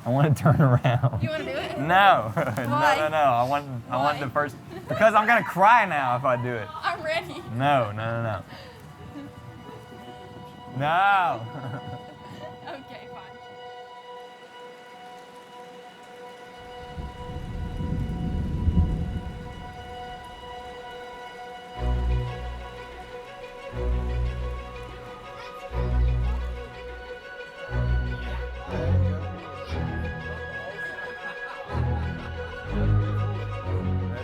I want to turn around. You want to do it? No. Why? No. I want the first, because I'm going to cry now if I do it. I'm ready. No. No. Okay, fine.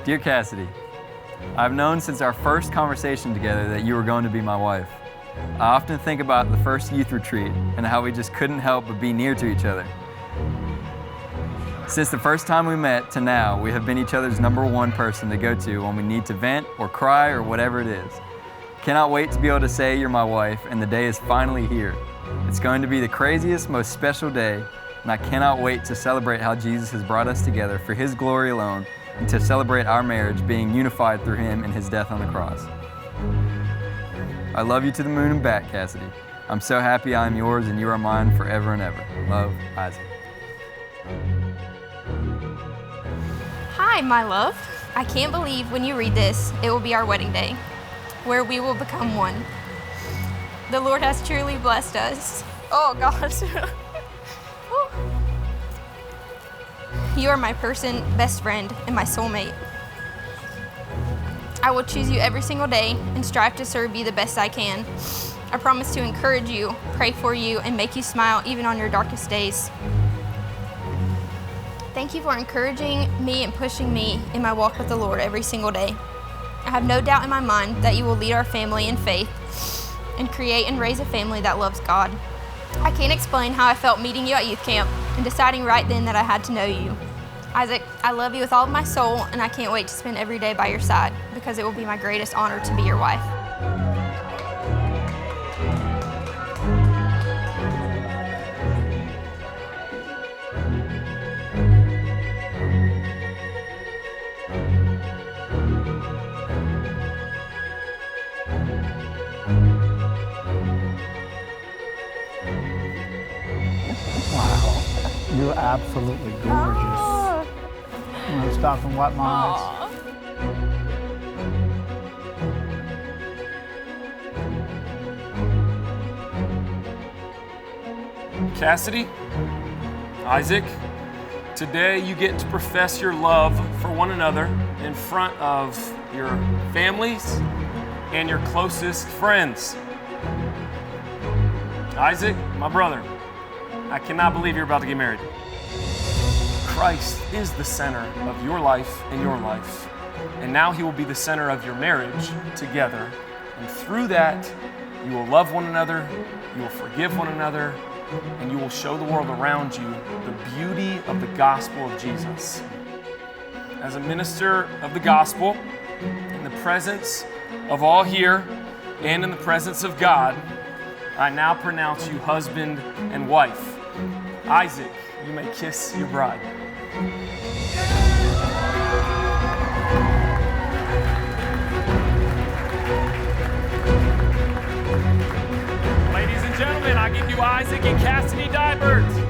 Dear Kassidy, I've known since our first conversation together that you were going to be my wife. I often think about the first youth retreat and how we just couldn't help but be near to each other. Since the first time we met to now, we have been each other's #1 person to go to when we need to vent or cry or whatever it is. Cannot wait to be able to say you're my wife, and the day is finally here. It's going to be the craziest, most special day, and I cannot wait to celebrate how Jesus has brought us together for His glory alone, and to celebrate our marriage being unified through Him and His death on the cross. I love you to the moon and back, Kassidy. I'm so happy I am yours and you are mine forever and ever. Love, Isaac. Hi, my love. I can't believe when you read this, it will be our wedding day, where we will become one. The Lord has truly blessed us. Oh, gosh. You are my person, best friend, and my soulmate. I will choose you every single day and strive to serve you the best I can. I promise to encourage you, pray for you, and make you smile even on your darkest days. Thank you for encouraging me and pushing me in my walk with the Lord every single day. I have no doubt in my mind that you will lead our family in faith and create and raise a family that loves God. I can't explain how I felt meeting you at youth camp and deciding right then that I had to know you. Isaac, I love you with all of my soul, and I can't wait to spend every day by your side because it will be my greatest honor to be your wife. Wow, you're absolutely gorgeous. I'm gonna stop and wipe my eyes. Kassidy, Isaac, today you get to profess your love for one another in front of your families and your closest friends. Isaac, my brother, I cannot believe you're about to get married. Christ is the center of your life and your life. And now He will be the center of your marriage together. And through that, you will love one another, you will forgive one another, and you will show the world around you the beauty of the gospel of Jesus. As a minister of the gospel, in the presence of all here and in the presence of God, I now pronounce you husband and wife. Isaac, you may kiss your bride. Ladies and gentlemen, I give you Isaac and Kassidy Dybert.